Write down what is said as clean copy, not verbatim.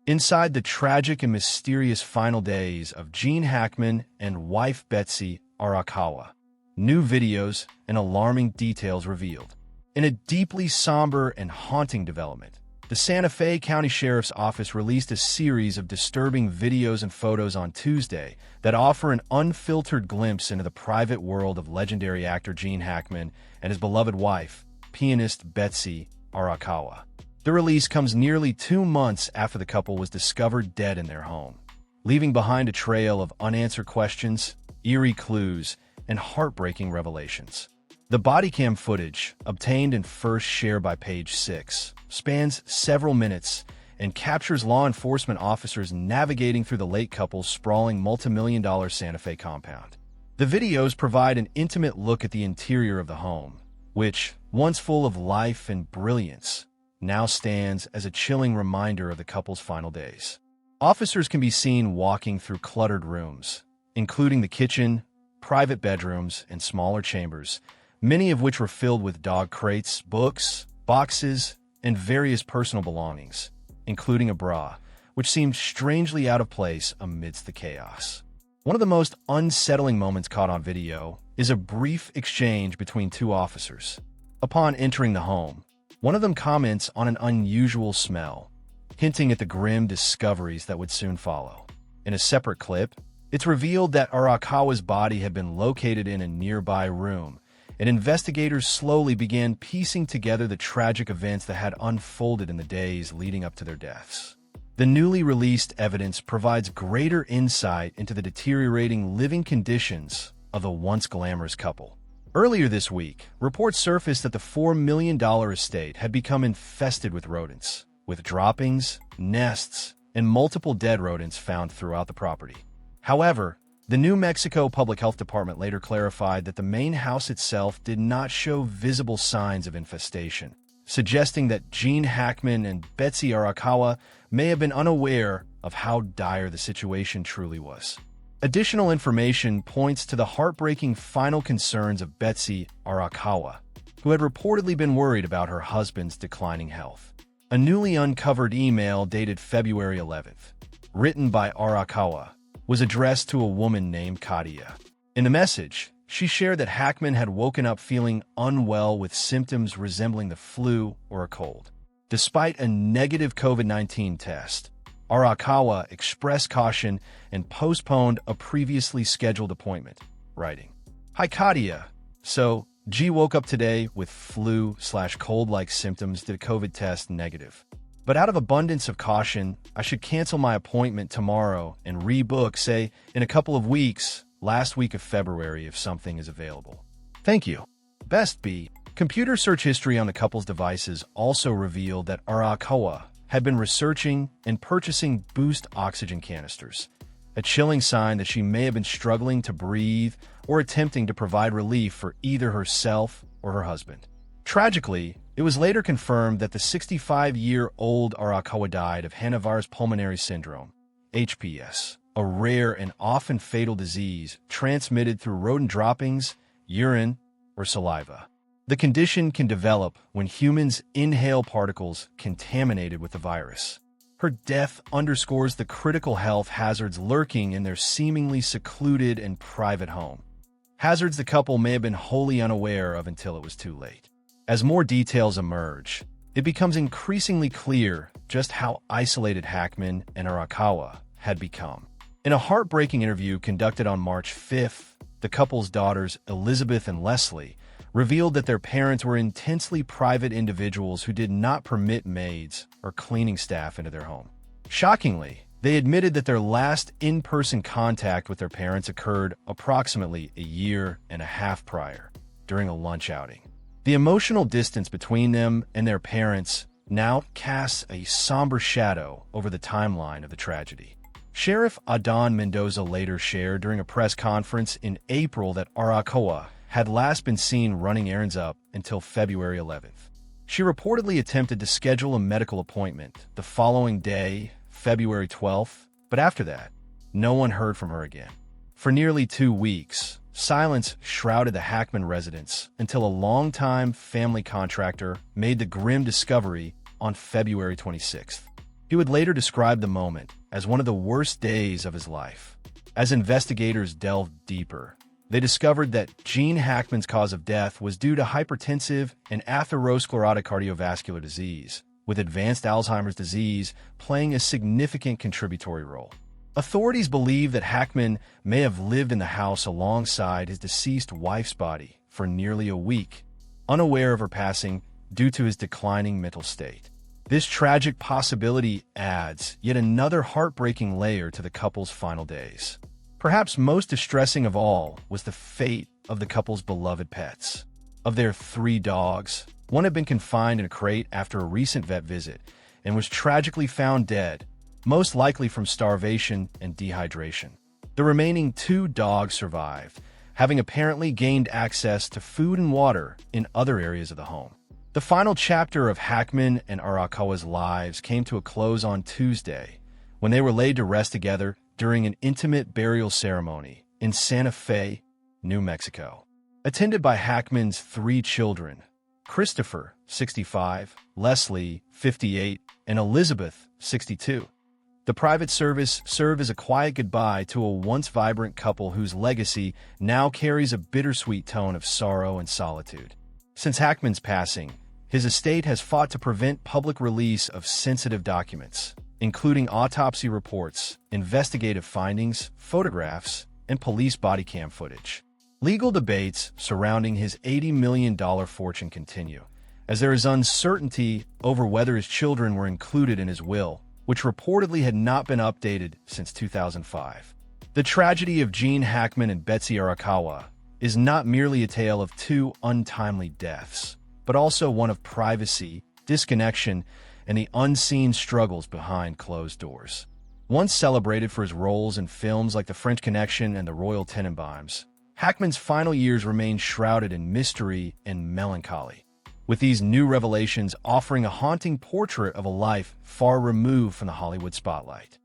Inside the tragic and mysterious final days of Gene Hackman and wife Betsy Arakawa, new videos and alarming details revealed. In a deeply somber and haunting development, the Santa Fe County Sheriff's Office released a series of disturbing videos and photos on Tuesday that offer an unfiltered glimpse into the private world of legendary actor Gene Hackman and his beloved wife, pianist Betsy Arakawa. The release comes nearly 2 months after the couple was discovered dead in their home, leaving behind a trail of unanswered questions, eerie clues, and heartbreaking revelations. The body cam footage, obtained and first shared by Page 6, spans several minutes and captures law enforcement officers navigating through the late couple's sprawling multi-million-dollar Santa Fe compound. The videos provide an intimate look at the interior of the home, which, once full of life and brilliance, now stands as a chilling reminder of the couple's final days. Officers can be seen walking through cluttered rooms, including the kitchen, private bedrooms, and smaller chambers, many of which were filled with dog crates, books, boxes, and various personal belongings, including a bra, which seemed strangely out of place amidst the chaos. One of the most unsettling moments caught on video is a brief exchange between two officers. Upon entering the home, one of them comments on an unusual smell, hinting at the grim discoveries that would soon follow. In a separate clip, it's revealed that Arakawa's body had been located in a nearby room, and investigators slowly began piecing together the tragic events that had unfolded in the days leading up to their deaths. The newly released evidence provides greater insight into the deteriorating living conditions of the once glamorous couple. Earlier this week, reports surfaced that the $4 million estate had become infested with rodents, with droppings, nests, and multiple dead rodents found throughout the property. However, the New Mexico Public Health Department later clarified that the main house itself did not show visible signs of infestation, suggesting that Gene Hackman and Betsy Arakawa may have been unaware of how dire the situation truly was. Additional information points to the heartbreaking final concerns of Betsy Arakawa, who had reportedly been worried about her husband's declining health. A newly uncovered email dated February 11th, written by Arakawa, was addressed to a woman named Katia. In the message, she shared that Hackman had woken up feeling unwell with symptoms resembling the flu or a cold. Despite a negative COVID-19 test, Arakawa expressed caution and postponed a previously scheduled appointment, writing, "Hi Katia, so G woke up today with flu/cold-like symptoms, did a COVID test negative. But out of abundance of caution, I should cancel my appointment tomorrow and rebook, say, in a couple of weeks, last week of February if something is available. Thank you. Best B." Computer search history on the couple's devices also revealed that Arakawa had been researching and purchasing Boost oxygen canisters, a chilling sign that she may have been struggling to breathe or attempting to provide relief for either herself or her husband. Tragically, it was later confirmed that the 65-year-old Arakawa died of hantavirus pulmonary syndrome, HPS, a rare and often fatal disease transmitted through rodent droppings, urine, or saliva. The condition can develop when humans inhale particles contaminated with the virus. Her death underscores the critical health hazards lurking in their seemingly secluded and private home. Hazards the couple may have been wholly unaware of until it was too late. As more details emerge, it becomes increasingly clear just how isolated Hackman and Arakawa had become. In a heartbreaking interview conducted on March 5th, the couple's daughters, Elizabeth and Leslie, revealed that their parents were intensely private individuals who did not permit maids or cleaning staff into their home. Shockingly, they admitted that their last in-person contact with their parents occurred approximately a year and a half prior, during a lunch outing. The emotional distance between them and their parents now casts a somber shadow over the timeline of the tragedy. Sheriff Adon Mendoza later shared during a press conference in April that Arakawa had last been seen running errands up until February 11th. She reportedly attempted to schedule a medical appointment the following day, February 12th, but after that, no one heard from her again. For nearly 2 weeks, silence shrouded the Hackman residence until a longtime family contractor made the grim discovery on February 26th. He would later describe the moment as one of the worst days of his life. As investigators delved deeper, they discovered that Gene Hackman's cause of death was due to hypertensive and atherosclerotic cardiovascular disease, with advanced Alzheimer's disease playing a significant contributory role. Authorities believe that Hackman may have lived in the house alongside his deceased wife's body for nearly a week, unaware of her passing due to his declining mental state. This tragic possibility adds yet another heartbreaking layer to the couple's final days. Perhaps most distressing of all was the fate of the couple's beloved pets. Of their 3 dogs, one had been confined in a crate after a recent vet visit and was tragically found dead, most likely from starvation and dehydration. The remaining 2 dogs survived, having apparently gained access to food and water in other areas of the home. The final chapter of Hackman and Arakawa's lives came to a close on Tuesday, when they were laid to rest together during an intimate burial ceremony in Santa Fe, New Mexico. Attended by Hackman's 3 children, Christopher, 65, Leslie, 58, and Elizabeth, 62. The private service served as a quiet goodbye to a once vibrant couple whose legacy now carries a bittersweet tone of sorrow and solitude. Since Hackman's passing, his estate has fought to prevent public release of sensitive documents, including autopsy reports, investigative findings, photographs, and police body cam footage. Legal debates surrounding his $80 million fortune continue, as there is uncertainty over whether his children were included in his will, which reportedly had not been updated since 2005. The tragedy of Gene Hackman and Betsy Arakawa is not merely a tale of 2 untimely deaths, but also one of privacy, disconnection, and the unseen struggles behind closed doors. Once celebrated for his roles in films like The French Connection and The Royal Tenenbaums, Hackman's final years remain shrouded in mystery and melancholy, with these new revelations offering a haunting portrait of a life far removed from the Hollywood spotlight.